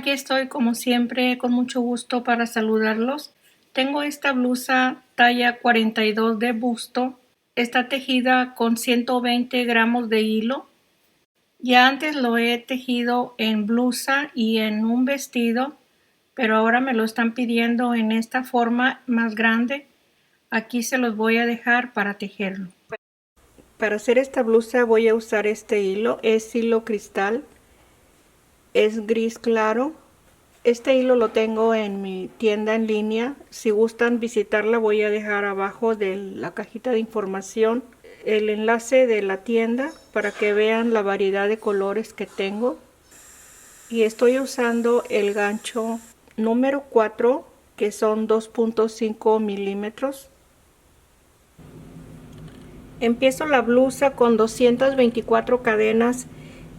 Aquí estoy como siempre con mucho gusto para saludarlos. Tengo esta blusa talla 42 de busto. Está tejida con 120 gramos de hilo. Ya antes lo he tejido en blusa y en un vestido, pero ahora me lo están pidiendo en esta forma más grande. Aquí se los voy a dejar para tejerlo. Para hacer esta blusa voy a usar este hilo. Es hilo cristal. Es gris claro. Este hilo lo tengo en mi tienda en línea. Si gustan visitarla voy a dejar abajo de la cajita de información el enlace de la tienda para que vean la variedad de colores que tengo. Y estoy usando el gancho número 4, que son 2.5 milímetros. Empiezo la blusa con 224 cadenas.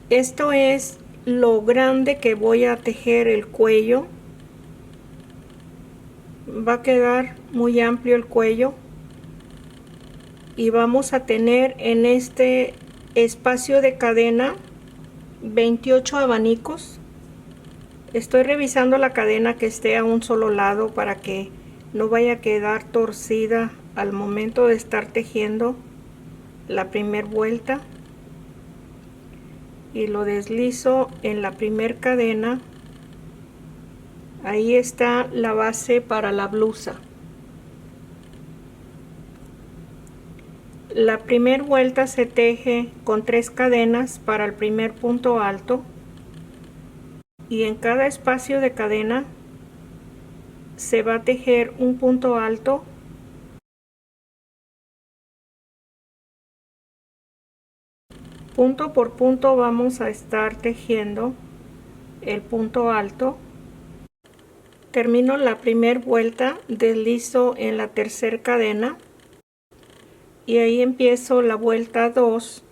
Esto es lo grande que voy a tejer el cuello. Va a quedar muy amplio el cuello y vamos a tener en este espacio de cadena 28 abanicos. Estoy revisando la cadena que esté a un solo lado para que no vaya a quedar torcida al momento de estar tejiendo la primera vuelta, y lo deslizo en la primera cadena. Ahí está la base para la blusa. La primera vuelta se teje con 3 cadenas para el primer punto alto, y en cada espacio de cadena se va a tejer un punto alto. Punto por punto vamos a estar tejiendo el punto alto. Termino la primera vuelta, deslizo en la tercera cadena y ahí empiezo la vuelta 2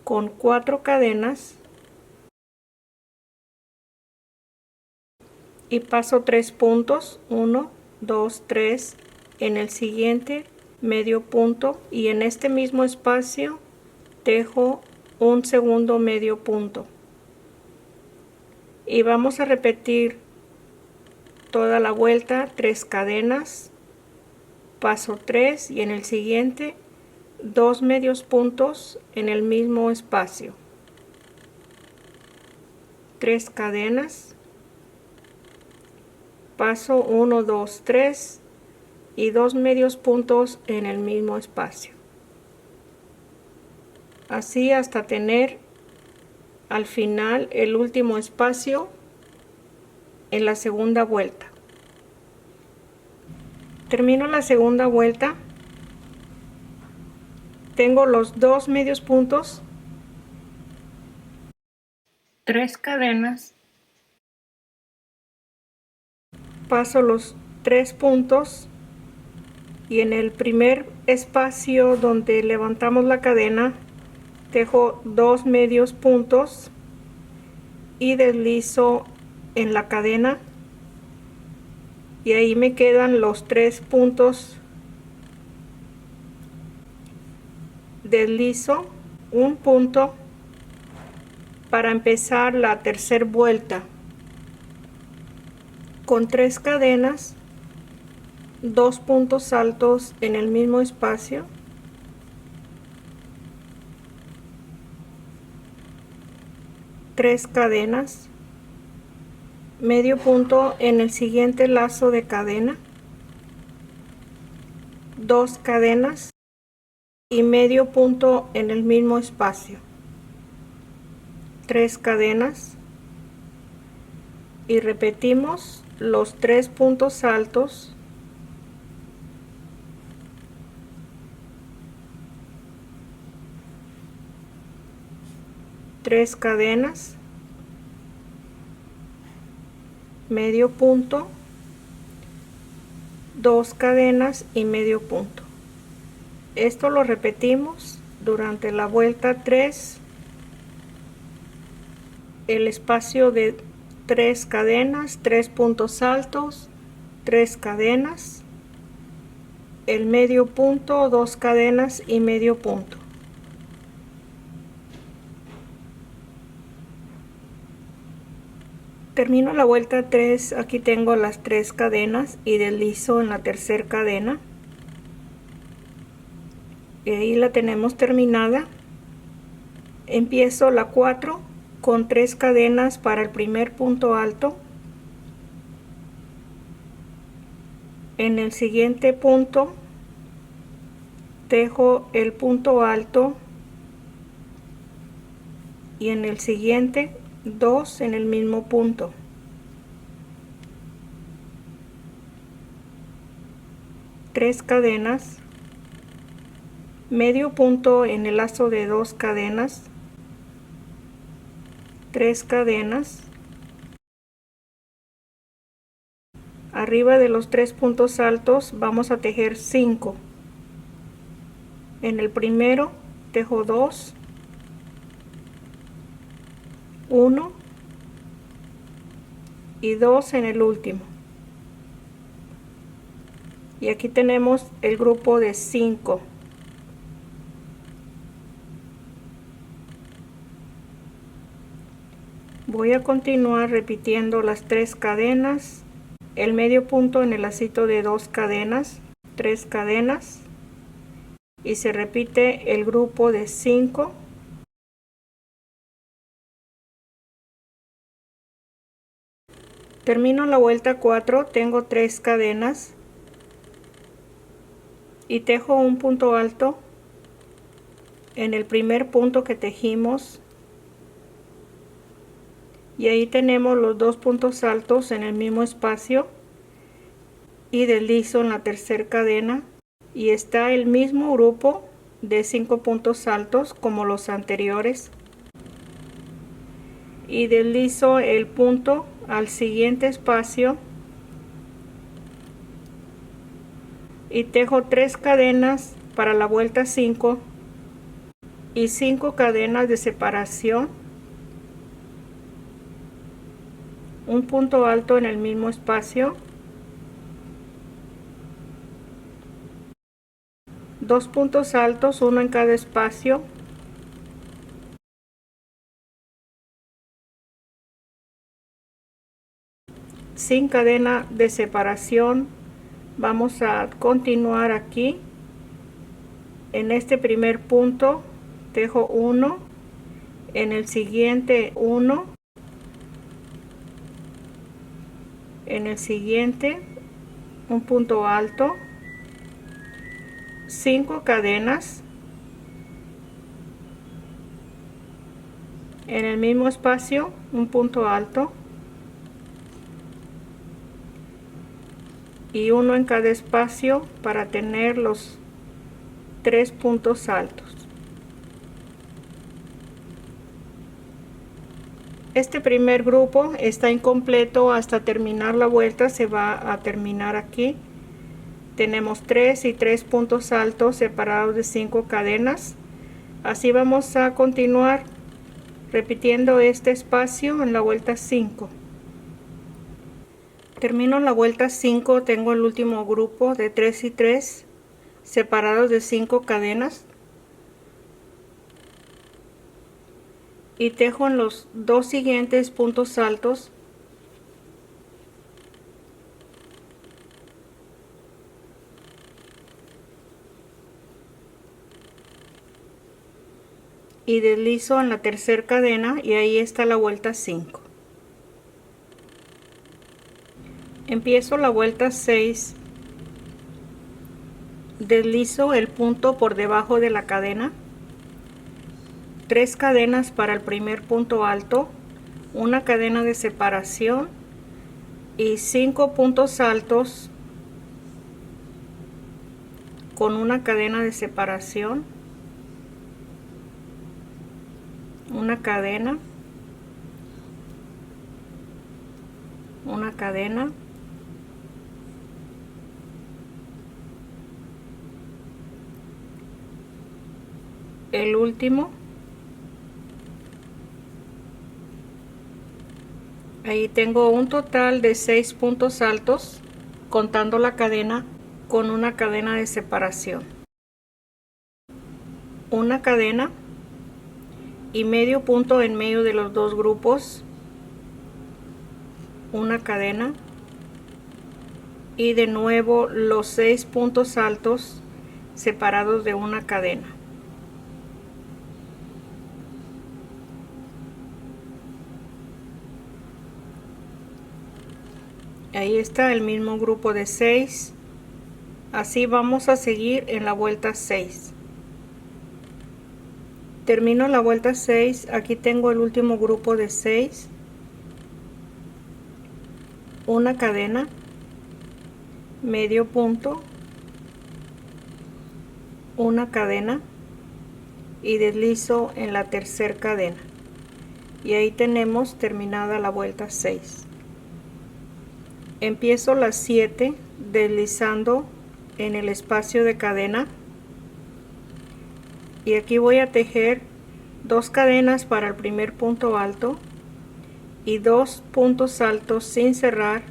con 4 cadenas y paso 3 puntos, 1, 2, 3, en el siguiente medio punto, y en este mismo espacio tejo un segundo medio punto, y vamos a repetir toda la vuelta 3 cadenas, paso 3 y en el siguiente 2 medios puntos en el mismo espacio, 3 cadenas, paso 1, 2, 3 y 2 medios puntos en el mismo espacio, así hasta tener al final el último espacio en la segunda vuelta. Termino la segunda vuelta, tengo los 2 medios puntos, 3 cadenas, paso los 3 puntos y en el primer espacio donde levantamos la cadena tejo 2 medios puntos y deslizo en la cadena, y ahí me quedan los 3 puntos. Deslizo un punto para empezar la tercera vuelta con 3 cadenas, 2 puntos altos en el mismo espacio, tres cadenas, medio punto en el siguiente lazo de cadena, 2 cadenas y medio punto en el mismo espacio, 3 cadenas, y repetimos los 3 puntos altos, tres cadenas, medio punto, 2 cadenas y medio punto. Esto lo repetimos durante la vuelta 3, el espacio de 3 cadenas, 3 puntos altos, 3 cadenas, el medio punto, 2 cadenas y medio punto. Termino la vuelta 3, aquí tengo las 3 cadenas y deslizo en la tercera cadena y ahí la tenemos terminada. Empiezo la 4 con 3 cadenas para el primer punto alto. En el siguiente punto tejo el punto alto y en el siguiente 2 en el mismo punto. Tres cadenas, medio punto en el lazo de 2 cadenas, 3 cadenas, arriba de los 3 puntos altos vamos a tejer 5. En el primero tejo 2, 1 y 2 en el último. Y aquí tenemos el grupo de 5. Voy a continuar repitiendo las 3 cadenas, el medio punto en el lacito de 2 cadenas, 3 cadenas y se repite el grupo de 5. Termino la vuelta 4, tengo 3 cadenas y tejo un punto alto en el primer punto que tejimos y ahí tenemos los 2 puntos altos en el mismo espacio y deslizo en la tercera cadena y está el mismo grupo de 5 puntos altos como los anteriores y deslizo el punto al siguiente espacio y tejo 3 cadenas para la vuelta 5 y 5 cadenas de separación, un punto alto en el mismo espacio, 2 puntos altos, uno en cada espacio, sin cadena de separación. Vamos a continuar aquí en este primer punto, tejo 1, en el siguiente 1, en el siguiente un punto alto, 5 cadenas en el mismo espacio, un punto alto y uno en cada espacio para tener los 3 puntos altos. Este primer grupo está incompleto hasta terminar la vuelta, se va a terminar aquí. Tenemos 3 y 3 puntos altos separados de 5 cadenas. Así vamos a continuar repitiendo este espacio en la vuelta 5. Termino la vuelta 5, tengo el último grupo de 3 y 3 separados de 5 cadenas y tejo en los 2 siguientes puntos altos y deslizo en la tercera cadena y ahí está la vuelta 5. Empiezo la vuelta 6, deslizo el punto por debajo de la cadena, 3 cadenas para el primer punto alto, una cadena de separación y 5 puntos altos con una cadena de separación, una cadena, una cadena, el último, ahí tengo un total de 6 puntos altos contando la cadena con una cadena de separación, una cadena y medio punto en medio de los dos grupos, una cadena y de nuevo los 6 puntos altos separados de una cadena. Ahí está el mismo grupo de 6. Así vamos a seguir en la vuelta 6. Termino la vuelta 6. Aquí tengo el último grupo de 6, una cadena, medio punto, una cadena y deslizo en la tercera cadena, y ahí tenemos terminada la vuelta 6. Empiezo las 7 deslizando en el espacio de cadena, y aquí voy a tejer 2 cadenas para el primer punto alto y 2 puntos altos sin cerrar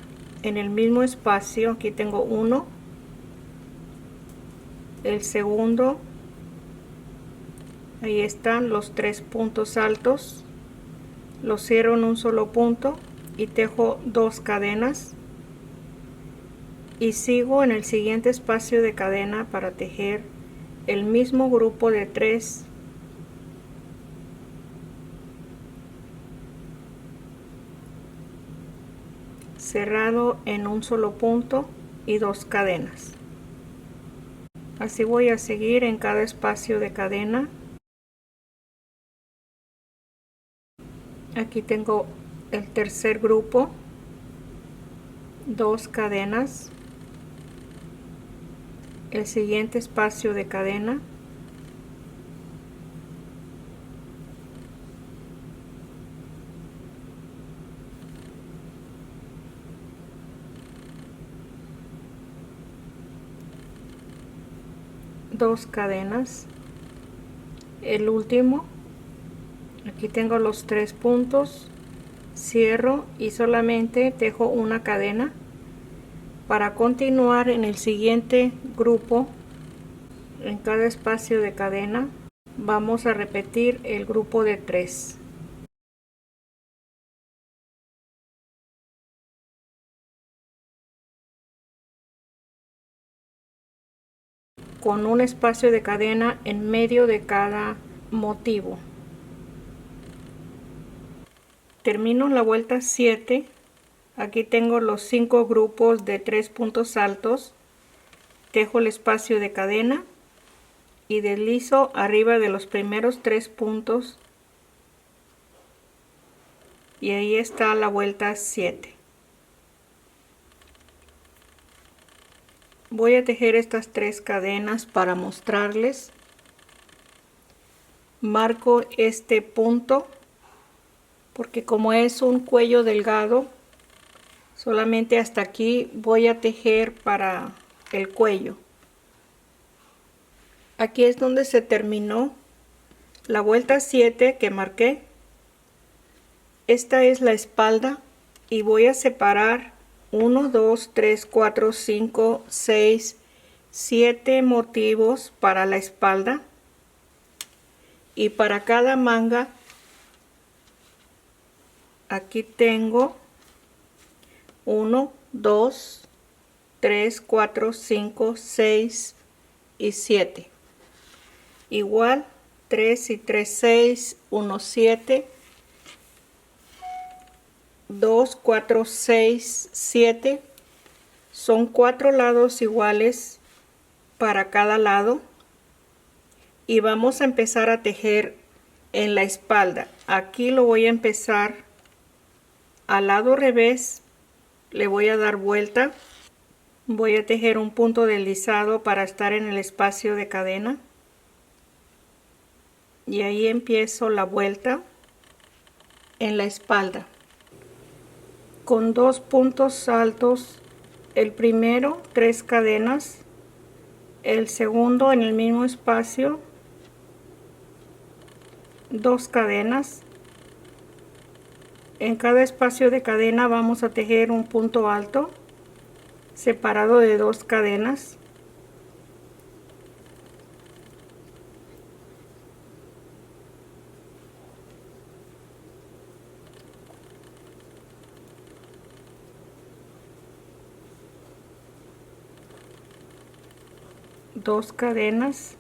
en el mismo espacio. Aquí tengo uno, el segundo, ahí están los 3 puntos altos, los cierro en un solo punto y tejo 2 cadenas y sigo en el siguiente espacio de cadena para tejer el mismo grupo de 3 cerrado en un solo punto y 2 cadenas. Así voy a seguir en cada espacio de cadena. Aquí tengo el tercer grupo, 2 cadenas, el siguiente espacio de cadena, dos cadenas, el último. Aquí tengo los 3 puntos, cierro y solamente tejo una cadena para continuar en el siguiente grupo. En cada espacio de cadena vamos a repetir el grupo de 3. Con un espacio de cadena en medio de cada motivo. Termino la vuelta 7. Aquí tengo los 5 grupos de 3 puntos altos, tejo el espacio de cadena y deslizo arriba de los primeros 3 puntos, y ahí está la vuelta 7. Voy a tejer estas 3 cadenas para mostrarles. Marco este punto porque como es un cuello delgado, solamente hasta aquí voy a tejer para el cuello. Aquí es donde se terminó la vuelta 7 que marqué. Esta es la espalda y voy a separar 1, 2, 3, 4, 5, 6, 7 motivos para la espalda, y para cada manga aquí tengo 1, 2, 3, 4, 5, 6 y 7. Igual 3 y 3, 6, 1, 7, 2, 4, 6, 7. Son 4 lados iguales para cada lado, y vamos a empezar a tejer en la espalda. Aquí lo voy a empezar al lado revés, le voy a dar vuelta, voy a tejer un punto deslizado para estar en el espacio de cadena, y ahí empiezo la vuelta en la espalda con 2 puntos altos. El primero 3 cadenas, el segundo en el mismo espacio 2 cadenas. En cada espacio de cadena vamos a tejer un punto alto separado de 2 cadenas. 2 cadenas.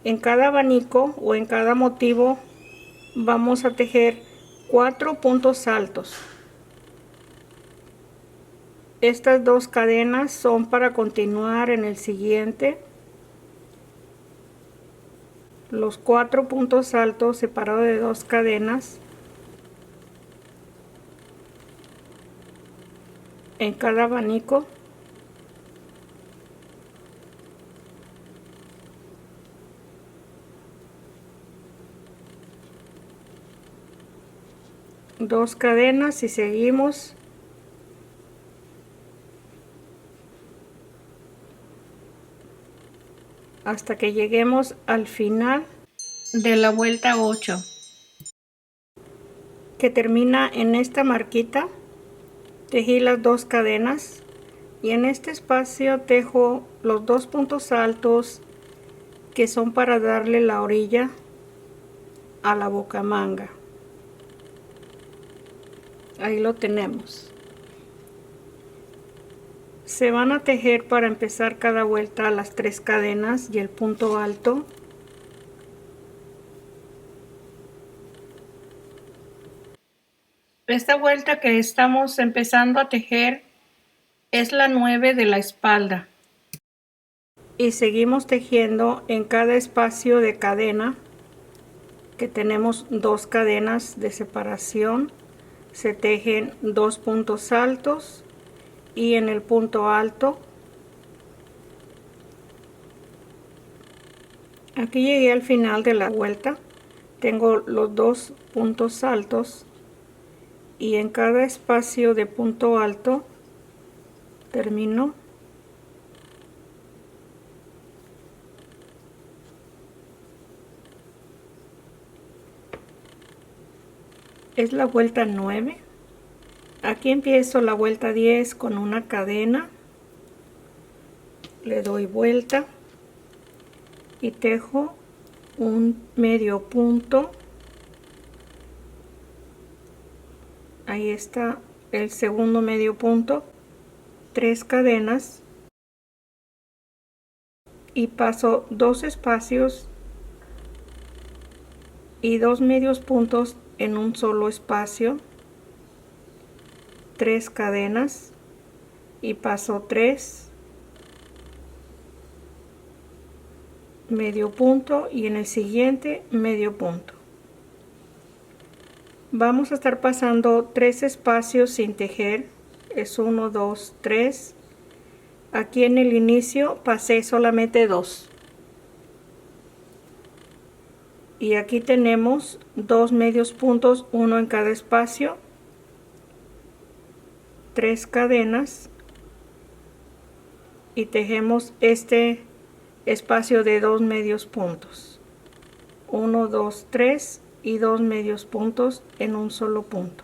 En cada abanico o en cada motivo vamos a tejer 4 puntos altos. Estas 2 cadenas son para continuar en el siguiente. Los 4 puntos altos separados de 2 cadenas en cada abanico. Dos cadenas y seguimos hasta que lleguemos al final de la vuelta 8, que termina en esta marquita. Tejí las 2 cadenas y en este espacio tejo los 2 puntos altos que son para darle la orilla a la bocamanga. Ahí lo tenemos. Se van a tejer para empezar cada vuelta las 3 cadenas y el punto alto. Esta vuelta que estamos empezando a tejer es la 9 de la espalda. Y seguimos tejiendo en cada espacio de cadena, que tenemos 2 cadenas de separación. Se tejen 2 puntos altos y en el punto alto, aquí llegué al final de la vuelta. Tengo los 2 puntos altos y en cada espacio de punto alto termino. Es la vuelta 9. Aquí empiezo la vuelta 10 con una cadena, le doy vuelta y tejo un medio punto. Ahí está el segundo medio punto, 3 cadenas y paso 2 espacios y 2 medios puntos en un solo espacio, 3 cadenas y paso 3 medio punto y en el siguiente medio punto. Vamos a estar pasando 3 espacios sin tejer, es 1, 2, 3. Aquí en el inicio pasé solamente 2. Y aquí tenemos 2 medios puntos, uno en cada espacio, 3 cadenas y tejemos este espacio de 2 medios puntos, 1, 2, 3 y 2 medios puntos en un solo punto.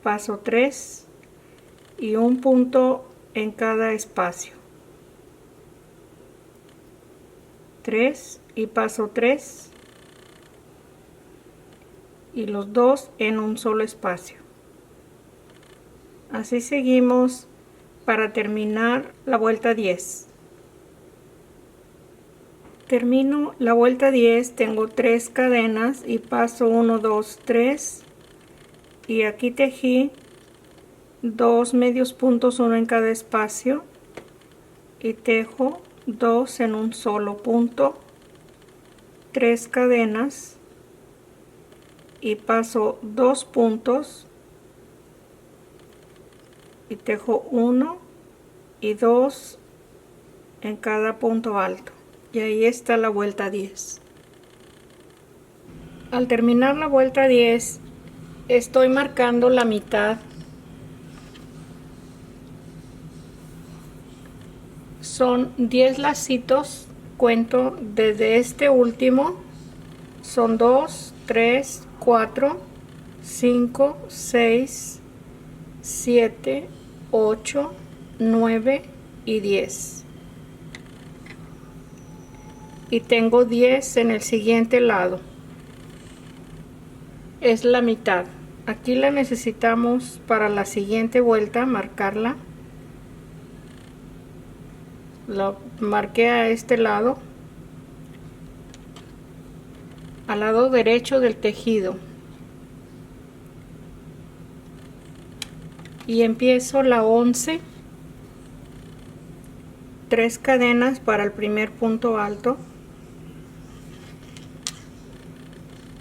Paso 3 y un punto en cada espacio, 3 y paso 3 y los 2 en un solo espacio. Así seguimos para terminar la vuelta 10. Termino la vuelta 10, tengo 3 cadenas y paso 1, 2, 3 y aquí tejí 2 medios puntos, uno en cada espacio y tejo 2 en un solo punto, 3 cadenas y paso 2 puntos y tejo 1 y 2 en cada punto alto y ahí está la vuelta 10. Al terminar la vuelta 10 estoy marcando la mitad. Son 10 lacitos, cuento desde este último, son 2, 3, 4, 5, 6, 7, 8, 9 y 10. Y tengo 10 en el siguiente lado. Es la mitad. Aquí la necesitamos para la siguiente vuelta, marcarla. La marqué a este lado, al lado derecho del tejido, y empiezo la 11, 3 cadenas para el primer punto alto.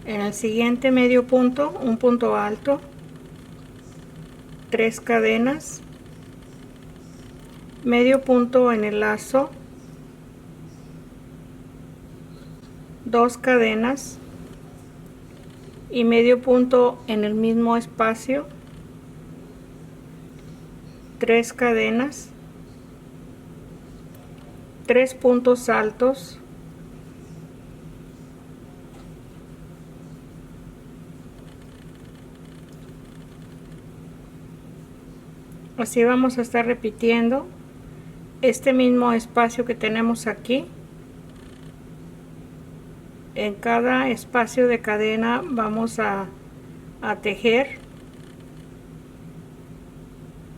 En el siguiente medio punto, un punto alto, 3 cadenas, medio punto en el lazo, 2 cadenas y medio punto en el mismo espacio, 3 cadenas, 3 puntos altos, así vamos a estar repitiendo este mismo espacio que tenemos aquí. En cada espacio de cadena vamos a tejer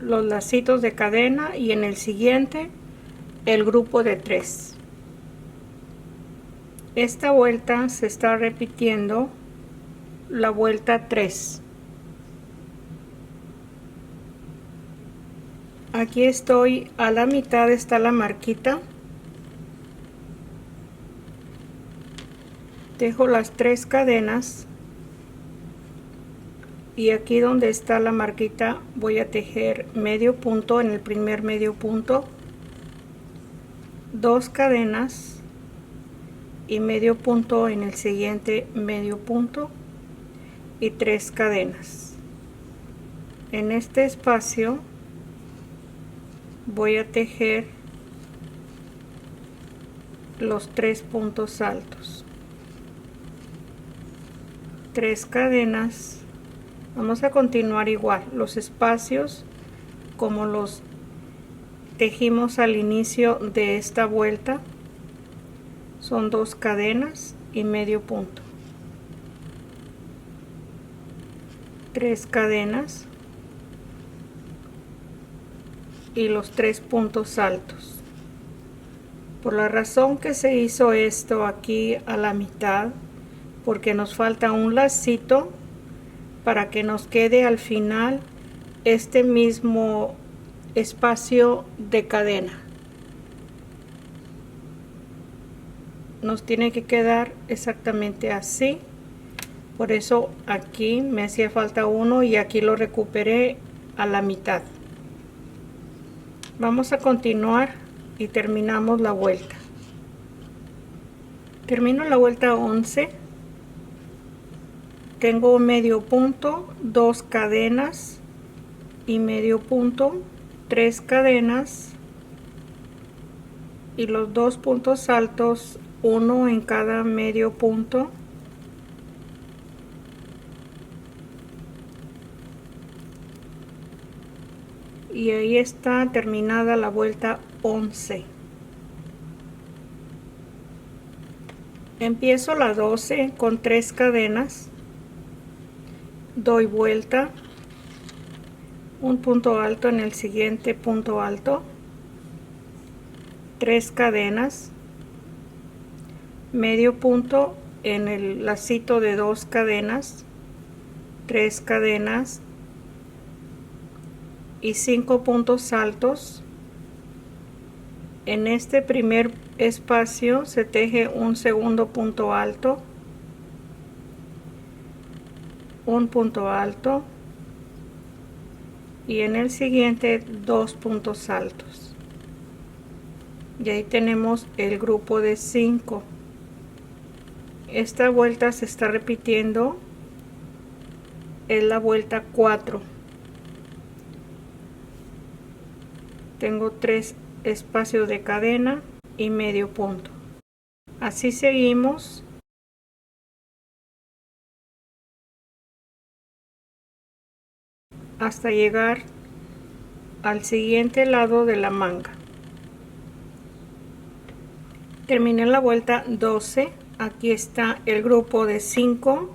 los lacitos de cadena, y en el siguiente el grupo de 3. Esta vuelta se está repitiendo la vuelta 3. Aquí estoy, a la mitad está la marquita. Tejo las 3 cadenas y aquí donde está la marquita voy a tejer medio punto en el primer medio punto, 2 cadenas y medio punto en el siguiente medio punto y 3 cadenas. En este espacio voy a tejer los 3 puntos altos, 3 cadenas. Vamos a continuar igual los espacios como los tejimos al inicio de esta vuelta. Son 2 cadenas y medio punto, 3 cadenas y los 3 puntos altos. Por la razón que se hizo esto aquí a la mitad, porque nos falta un lacito para que nos quede al final este mismo espacio de cadena. Nos tiene que quedar exactamente así. Por eso aquí me hacía falta uno y aquí lo recuperé a la mitad. Vamos a continuar y terminamos la vuelta. Termino la vuelta 11. Tengo medio punto, 2 cadenas y medio punto, 3 cadenas y los 2 puntos altos, uno en cada medio punto. Y ahí está terminada la vuelta 11. Empiezo la 12 con 3 cadenas, doy vuelta, un punto alto en el siguiente punto alto, 3 cadenas, medio punto en el lacito de 2 cadenas, 3 cadenas y 5 puntos altos. En este primer espacio se teje un segundo punto alto, un punto alto y en el siguiente 2 puntos altos, y ahí tenemos el grupo de 5. Esta vuelta se está repitiendo, es la vuelta 4. Tengo 3 espacios de cadena y medio punto. Así seguimos hasta llegar al siguiente lado de la manga. Terminé la vuelta 12. Aquí está el grupo de 5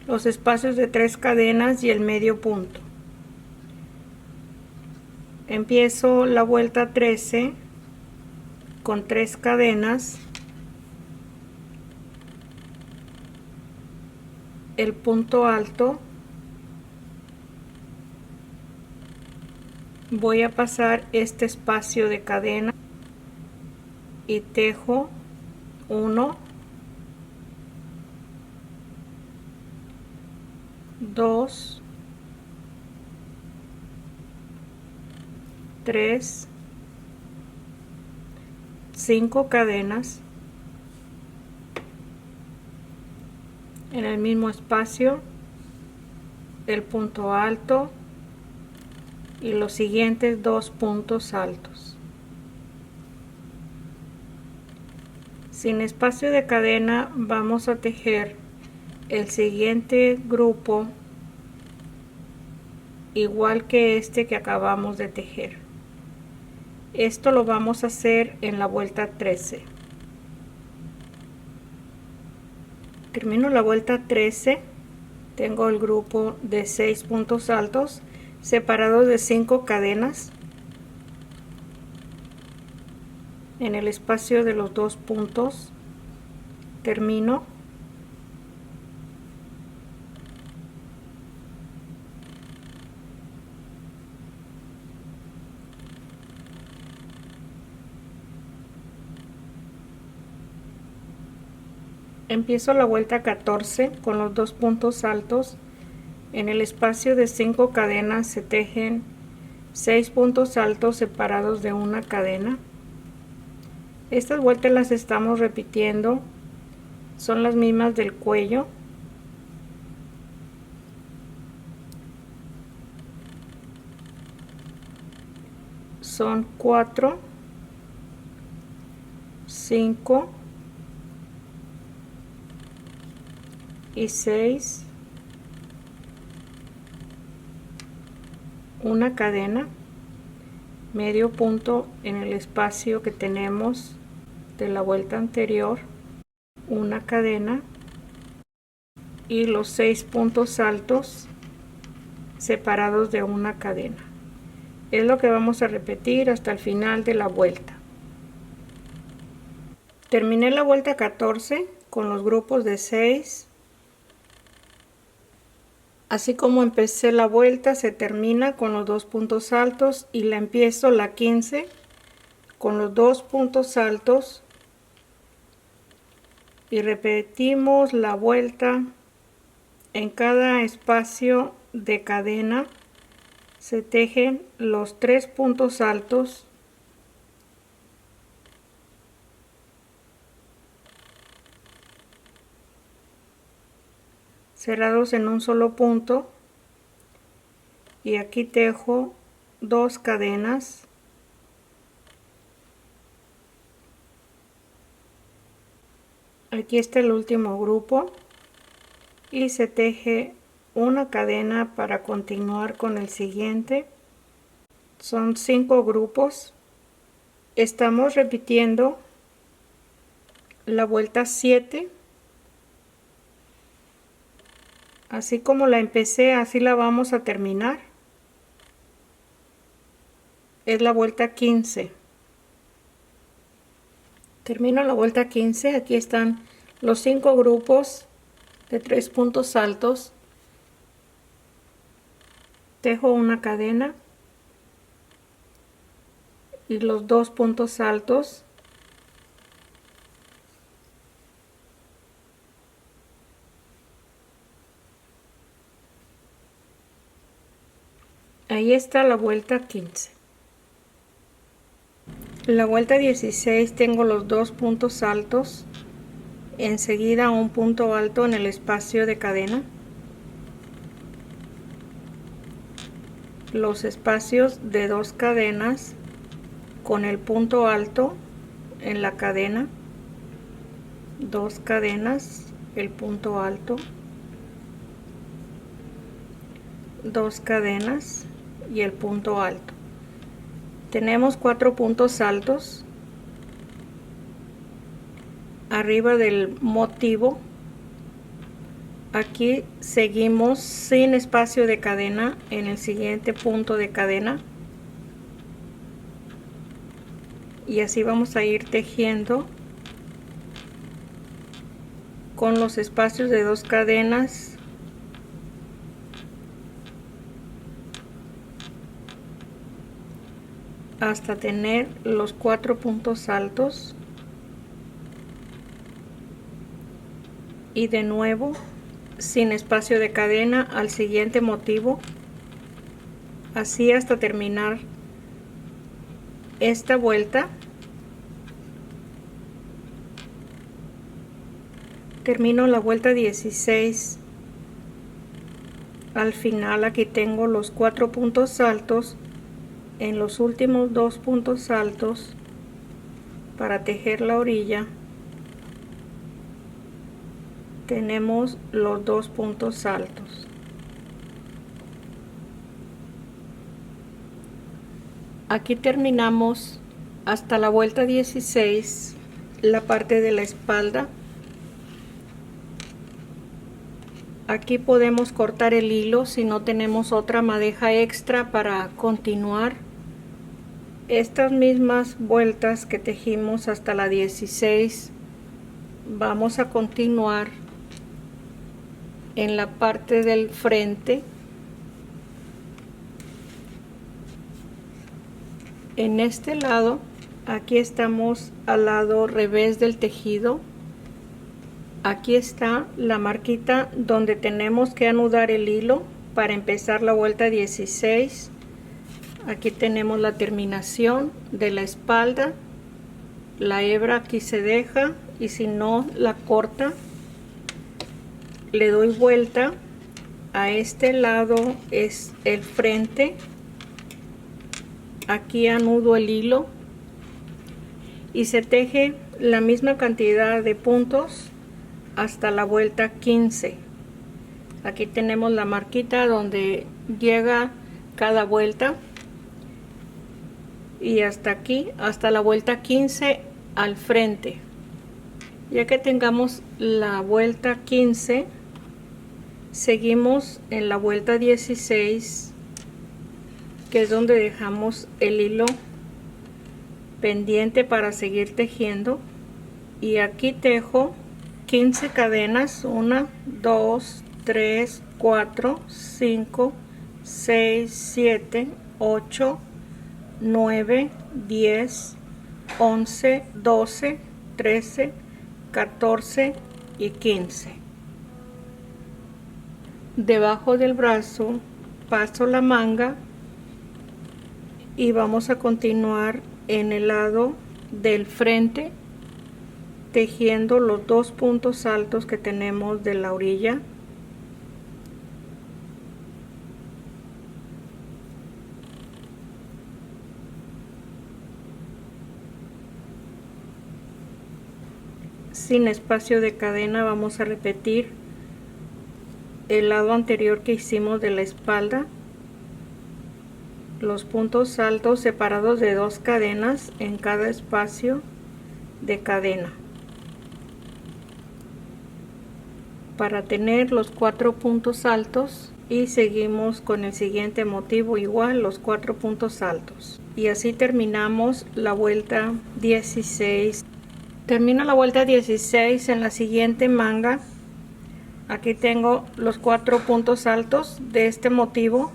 los espacios de 3 cadenas y el medio punto. Empiezo la vuelta 13 con 3 cadenas, el punto alto, voy a pasar este espacio de cadena y tejo 1, 2, 3, 5 cadenas en el mismo espacio, el punto alto y los siguientes 2 puntos altos. Sin espacio de cadena vamos a tejer el siguiente grupo igual que este que acabamos de tejer. Esto lo vamos a hacer en la vuelta 13. Termino la vuelta 13, tengo el grupo de 6 puntos altos separados de 5 cadenas en el espacio de los 2 puntos. Termino, empiezo la vuelta 14 con los 2 puntos altos. En el espacio de 5 cadenas se tejen 6 puntos altos separados de una cadena. Estas vueltas las estamos repitiendo, son las mismas del cuello. Son 4, 5 y 6, una cadena, medio punto en el espacio que tenemos de la vuelta anterior, una cadena y los 6 puntos altos separados de una cadena. Es lo que vamos a repetir hasta el final de la vuelta. Terminé la vuelta 14 con los grupos de 6. Así como empecé la vuelta, se termina con los 2 puntos altos y la empiezo la 15 con los 2 puntos altos y repetimos la vuelta. En cada espacio de cadena se tejen los 3 puntos altos cerrados en un solo punto y aquí tejo 2 cadenas, aquí está el último grupo y se teje una cadena para continuar con el siguiente. Son 5 grupos. Estamos repitiendo la vuelta 7. Así como la empecé, así la vamos a terminar. Es la vuelta 15. Termino la vuelta 15. Aquí están los 5 grupos de 3 puntos altos. Tejo una cadena y los 2 puntos altos. Ahí está la vuelta 15. La vuelta 16 tengo los 2 puntos altos, enseguida un punto alto en el espacio de cadena, los espacios de 2 cadenas con el punto alto en la cadena, 2 cadenas, el punto alto, 2 cadenas y el punto alto. Tenemos 4 puntos altos arriba del motivo, Aquí seguimos sin espacio de cadena en el siguiente punto de cadena, y así vamos a ir tejiendo con los espacios de 2 cadenas hasta tener los 4 puntos altos, y de nuevo sin espacio de cadena al siguiente motivo, así hasta terminar esta vuelta. Termino la vuelta 16. Al final aquí tengo los 4 puntos altos en los últimos 2 puntos altos para tejer la orilla. Tenemos los 2 puntos altos. Aquí terminamos hasta la vuelta 16 la parte de la espalda. Aquí podemos cortar el hilo si no tenemos otra madeja extra para continuar. Estas mismas vueltas que tejimos hasta la 16 vamos a continuar en la parte del frente. En este lado, aquí estamos al lado revés del tejido. Aquí está la marquita donde tenemos que anudar el hilo para empezar la vuelta 16. Aquí tenemos la terminación de la espalda. La hebra aquí se deja, y si no la corta, le doy vuelta. A este lado es el frente. Aquí anudo el hilo y se teje la misma cantidad de puntos hasta la vuelta 15. Aquí tenemos la marquita donde llega cada vuelta, y hasta aquí, hasta la vuelta 15 al frente. Ya que tengamos la vuelta 15, seguimos en la vuelta 16, que es donde dejamos el hilo pendiente para seguir tejiendo, y aquí tejo 15 cadenas. 1, 2, 3, 4, 5, 6, 7, 8, 9, 10, 11, 12, 13, 14 y 15. Debajo del brazo paso la manga y vamos a continuar en el lado del frente tejiendo los 2 puntos altos que tenemos de la orilla. Sin espacio de cadena vamos a repetir el lado anterior que hicimos de la espalda. Los puntos altos separados de 2 cadenas en cada espacio de cadena para tener los 4 puntos altos, y seguimos con el siguiente motivo igual, los 4 puntos altos, y así terminamos la vuelta 16. Termino la vuelta 16 en la siguiente manga. Aquí tengo los 4 puntos altos de este motivo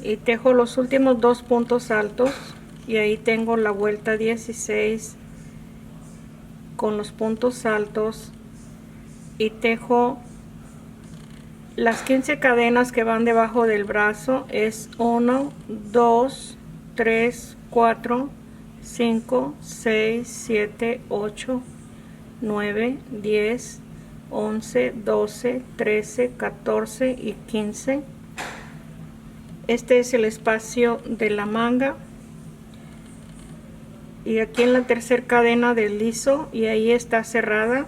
y tejo los últimos 2 puntos altos, y ahí tengo la vuelta 16 con los puntos altos, y tejo las 15 cadenas que van debajo del brazo. Es 1, 2, 3, 4, 5, 6, 7, 8, 9, 10, 11, 12, 13, 14 y 15. Este es el espacio de la manga, y aquí en la tercera cadena deslizo y ahí está cerrada.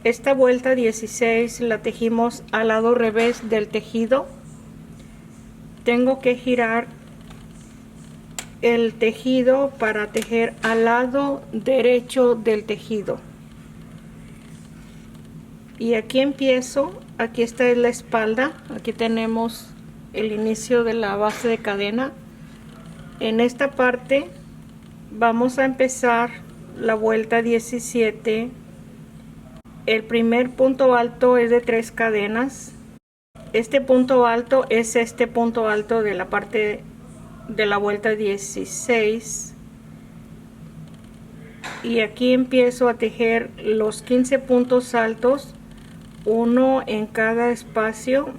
Esta vuelta 16 la tejimos al lado revés del tejido. Tengo que girar el tejido para tejer al lado derecho del tejido. Y aquí empiezo, aquí esta es la espalda, aquí tenemos el inicio de la base de cadena. En esta parte vamos a empezar la vuelta 17. El primer punto alto es de 3 cadenas. Este punto alto es este punto alto de la parte de la vuelta 16. Y aquí empiezo a tejer los 15 puntos altos, uno en cada espacio.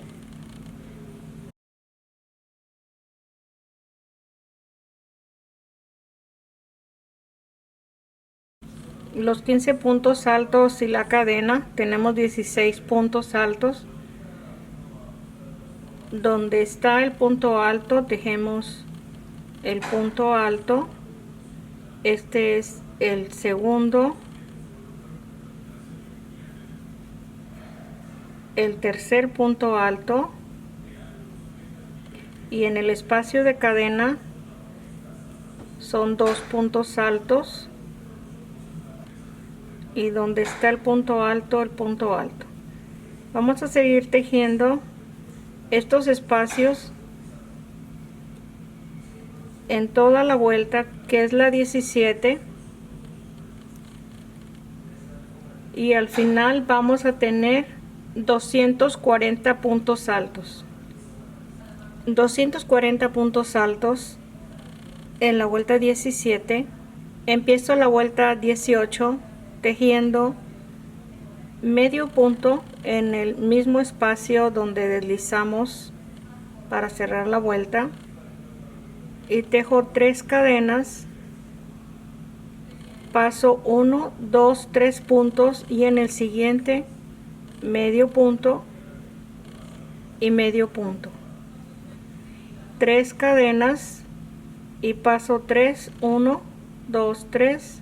Los 15 puntos altos y la cadena, tenemos 16 puntos altos. Donde está el punto alto, tejemos el punto alto. Este es el segundo, el tercer punto alto, y en el espacio de cadena son 2 puntos altos, y donde está el punto alto, vamos a seguir tejiendo estos espacios en toda la vuelta, que es la 17, y al final vamos a tener 240 puntos altos. 240 puntos altos en la vuelta 17. Empiezo la vuelta 18 tejiendo medio punto en el mismo espacio donde deslizamos para cerrar la vuelta, y tejo 3 cadenas, paso 1, 2, 3 puntos, y en el siguiente medio punto y medio punto, 3 cadenas y paso 3, 1, 2, 3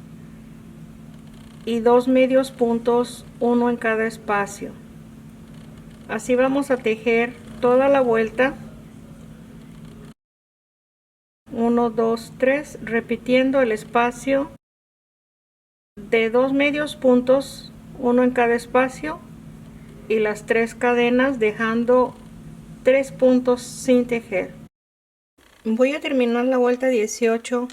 y 2 medios puntos, uno en cada espacio. Así vamos a tejer toda la vuelta, 1, 2, 3, repitiendo el espacio de 2 medios puntos, uno en cada espacio, y las 3 cadenas, dejando 3 puntos sin tejer. Voy a terminar la vuelta 18.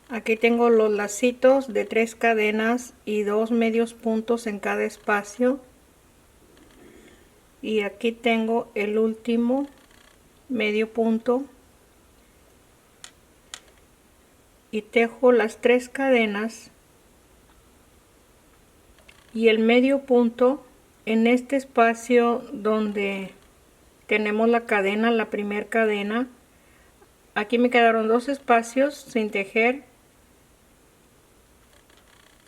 Aquí tengo los lacitos de 3 cadenas y 2 medios puntos en cada espacio, y aquí tengo el último medio punto, y tejo las 3 cadenas y el medio punto en este espacio donde tenemos la cadena, la primera cadena. Aquí me quedaron 2 espacios sin tejer,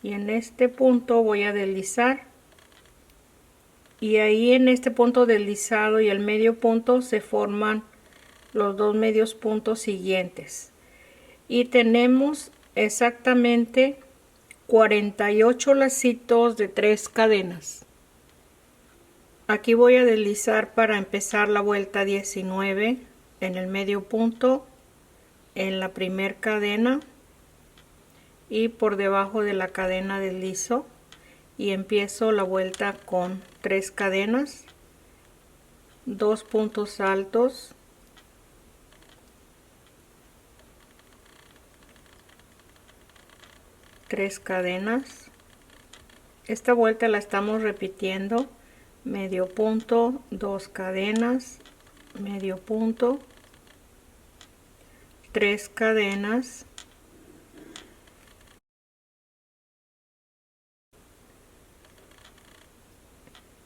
y en este punto voy a deslizar, y ahí en este punto deslizado y el medio punto se forman los 2 medios puntos siguientes, y tenemos exactamente 48 lacitos de 3 cadenas. Aquí voy a deslizar para empezar la vuelta 19 en el medio punto, en la primera cadena y por debajo de la cadena deslizo, y empiezo la vuelta con 3 cadenas, 2 puntos altos, 3 cadenas. Esta vuelta la estamos repitiendo, medio punto, 2 cadenas, medio punto, 3 cadenas,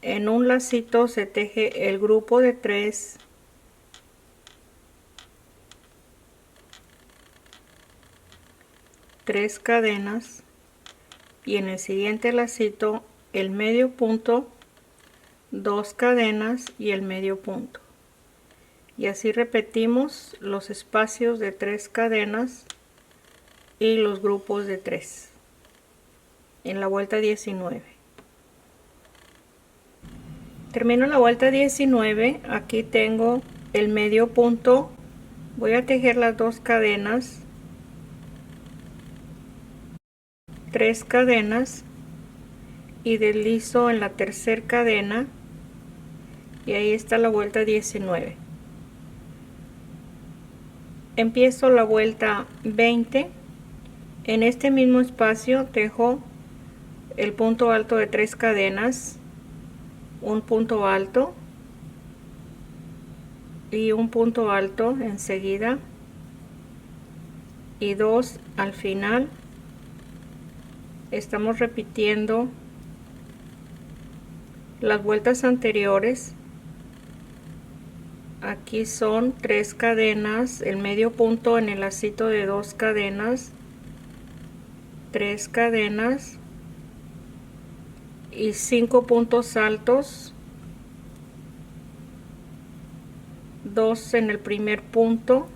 en un lacito se teje el grupo de 3, tres cadenas, y en el siguiente lacito el medio punto, 2 cadenas y el medio punto, y así repetimos los espacios de 3 cadenas y los grupos de 3 en la vuelta 19. Termino la vuelta 19. Aquí tengo el medio punto, voy a tejer las 2 cadenas, 3 cadenas, y deslizo en la tercera cadena y ahí está la vuelta 19. Empiezo la vuelta 20. En este mismo espacio dejo el punto alto de 3 cadenas, un punto alto y un punto alto enseguida y 2 al final. Estamos repitiendo las vueltas anteriores. Aquí son 3 cadenas, el medio punto en el lacito de 2 cadenas, 3 cadenas y 5 puntos altos, 2 en el primer punto,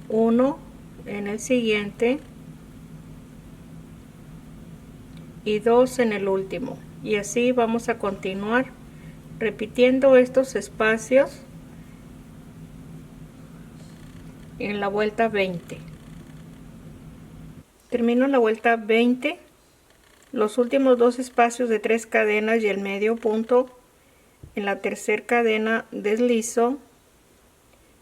1 en el siguiente y 2 en el último, y así vamos a continuar repitiendo estos espacios en la vuelta 20. Termino la vuelta 20, los últimos 2 espacios de 3 cadenas y el medio punto en la tercera cadena deslizo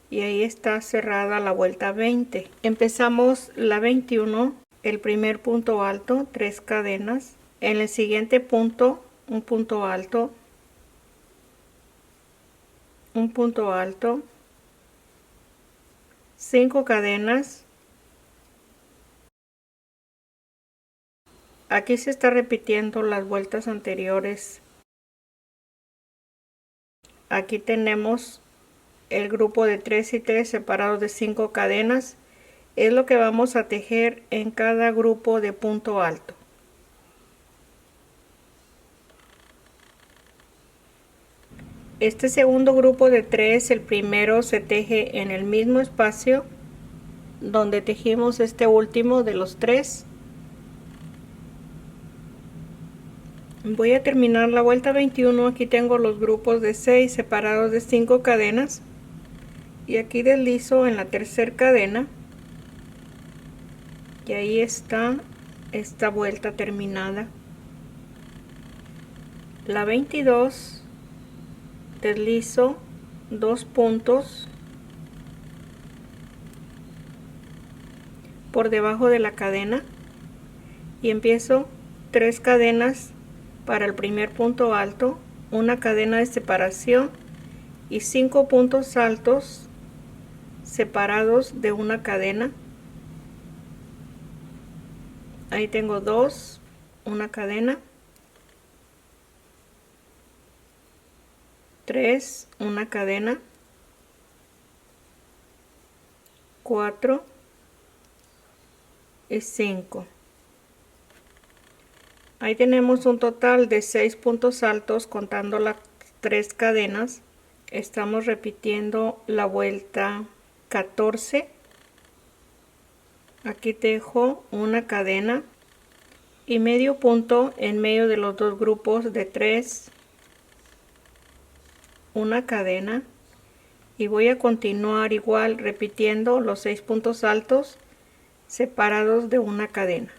y ahí está cerrada la vuelta 20. Empezamos la 21, el primer punto alto, 3 cadenas, en el siguiente punto un punto alto, un punto alto, 5 cadenas. Aquí se está repitiendo las vueltas anteriores. Aquí tenemos el grupo de 3 y 3 separados de 5 cadenas. Es lo que vamos a tejer en cada grupo de punto alto. Este segundo grupo de 3, el primero se teje en el mismo espacio donde tejimos este último de los 3. Voy a terminar la vuelta 21. Aquí tengo los grupos de 6 separados de 5 cadenas y aquí deslizo en la tercera cadena y ahí está esta vuelta terminada. La 22, deslizo 2 puntos por debajo de la cadena y empiezo 3 cadenas para el primer punto alto, una cadena de separación y 5 puntos altos separados de una cadena. Ahí tengo 2, una cadena, 3, una cadena, 4 y 5. Ahí tenemos un total de 6 puntos altos contando las 3 cadenas. Estamos repitiendo la vuelta 14. Aquí tejo una cadena y medio punto en medio de los dos grupos de 3, una cadena, y voy a continuar igual repitiendo los 6 puntos altos separados de una cadena.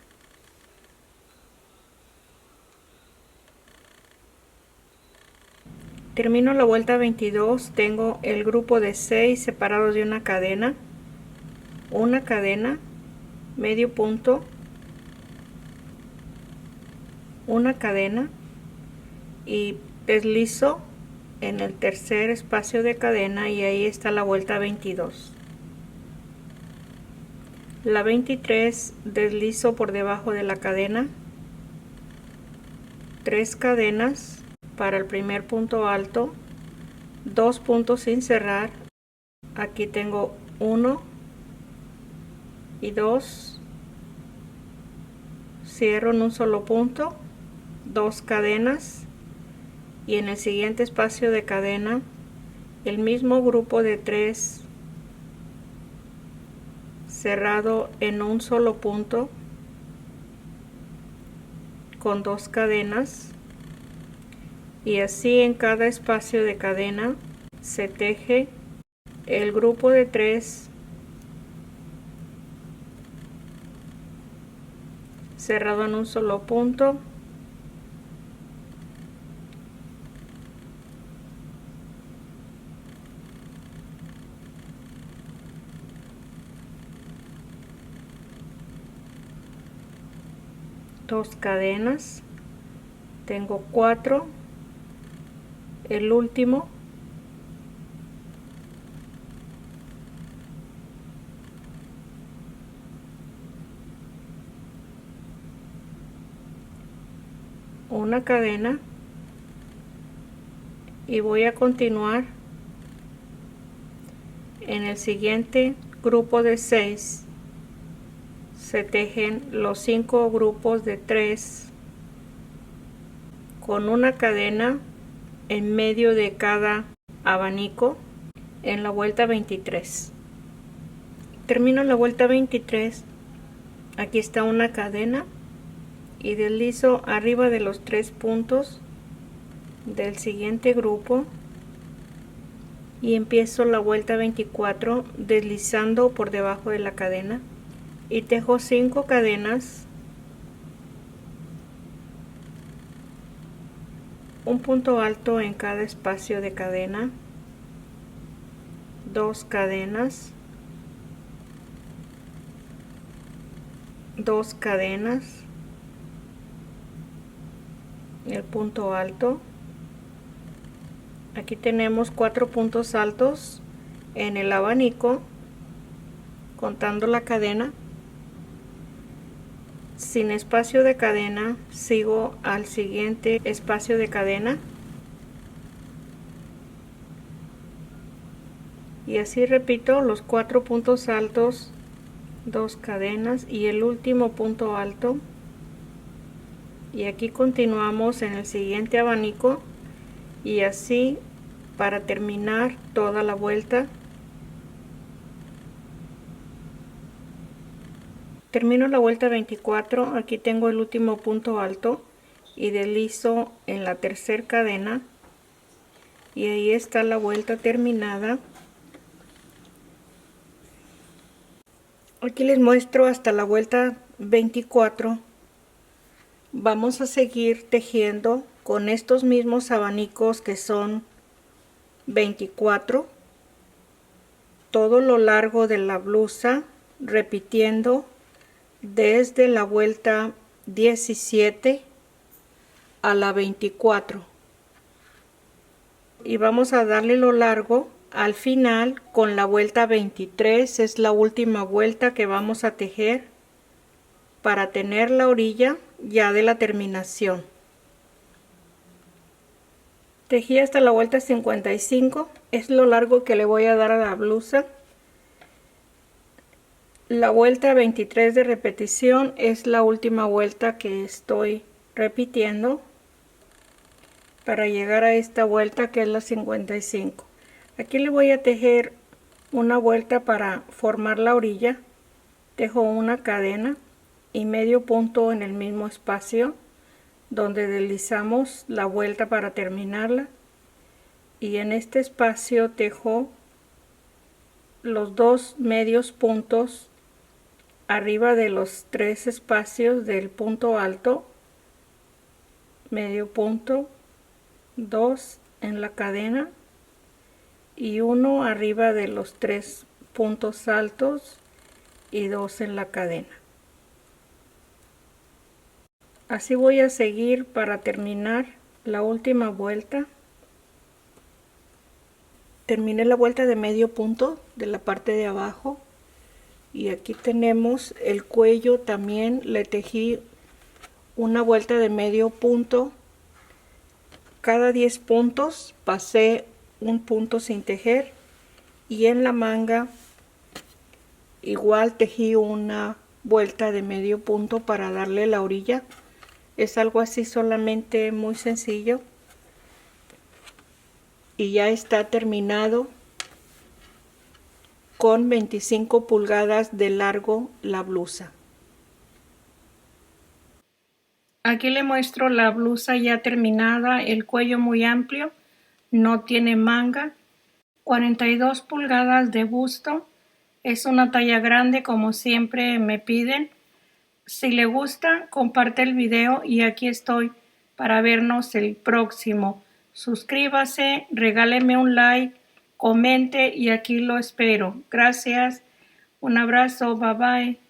Termino la vuelta 22, tengo el grupo de 6 separados de una cadena, medio punto, una cadena y deslizo en el tercer espacio de cadena y ahí está la vuelta 22. La 23 deslizo por debajo de la cadena, 3 cadenas para el primer punto alto, 2 puntos sin cerrar. Aquí tengo 1 y 2, cierro en un solo punto, 2 cadenas y en el siguiente espacio de cadena el mismo grupo de 3 cerrado en un solo punto con 2 cadenas, y así en cada espacio de cadena se teje el grupo de 3 cerrado en un solo punto. Dos cadenas, tengo 4, el último, una cadena, y voy a continuar en el siguiente grupo de 6. Se tejen los 5 grupos de 3 con una cadena en medio de cada abanico en la vuelta 23. Termino la vuelta 23, aquí está una cadena y deslizo arriba de los 3 puntos del siguiente grupo y empiezo la vuelta 24 deslizando por debajo de la cadena y tejo 5 cadenas, un punto alto en cada espacio de cadena, 2 cadenas, 2 cadenas, el punto alto. Aquí tenemos 4 puntos altos en el abanico contando la cadena. Sin espacio de cadena sigo al siguiente espacio de cadena y así repito los 4 puntos altos, 2 cadenas y el último punto alto, y aquí continuamos en el siguiente abanico y así para terminar toda la vuelta. Termino la vuelta 24, aquí tengo el último punto alto y deslizo en la tercera cadena y ahí está la vuelta terminada. Aquí les muestro hasta la vuelta 24. Vamos a seguir tejiendo con estos mismos abanicos que son 24 todo lo largo de la blusa, repitiendo desde la vuelta 17 a la 24, y vamos a darle lo largo al final con la vuelta 23. Es la última vuelta que vamos a tejer para tener la orilla ya de la terminación. Tejí hasta la vuelta 55, es lo largo que le voy a dar a la blusa. La vuelta 23 de repetición es la última vuelta que estoy repitiendo para llegar a esta vuelta que es la 55. Aquí le voy a tejer una vuelta para formar la orilla. Tejo una cadena y medio punto en el mismo espacio donde deslizamos la vuelta para terminarla, y en este espacio tejo los 2 medios puntos arriba de los 3 espacios del punto alto, medio punto, 2 en la cadena y 1 arriba de los 3 puntos altos y 2 en la cadena. Así voy a seguir para terminar la última vuelta. Terminé la vuelta de medio punto de la parte de abajo y aquí tenemos el cuello. También le tejí una vuelta de medio punto. Cada 10 puntos pasé un punto sin tejer, y en la manga igual tejí una vuelta de medio punto para darle la orilla. Es algo así, solamente muy sencillo, y ya está terminado con 25 pulgadas de largo la blusa. Aquí le muestro la blusa ya terminada, el cuello muy amplio, no tiene manga, 42 pulgadas de busto, es una talla grande como siempre me piden. Si le gusta, comparte el video y aquí estoy para vernos el próximo. Suscríbase, regáleme un like, comente y aquí lo espero. Gracias. Un abrazo. Bye bye.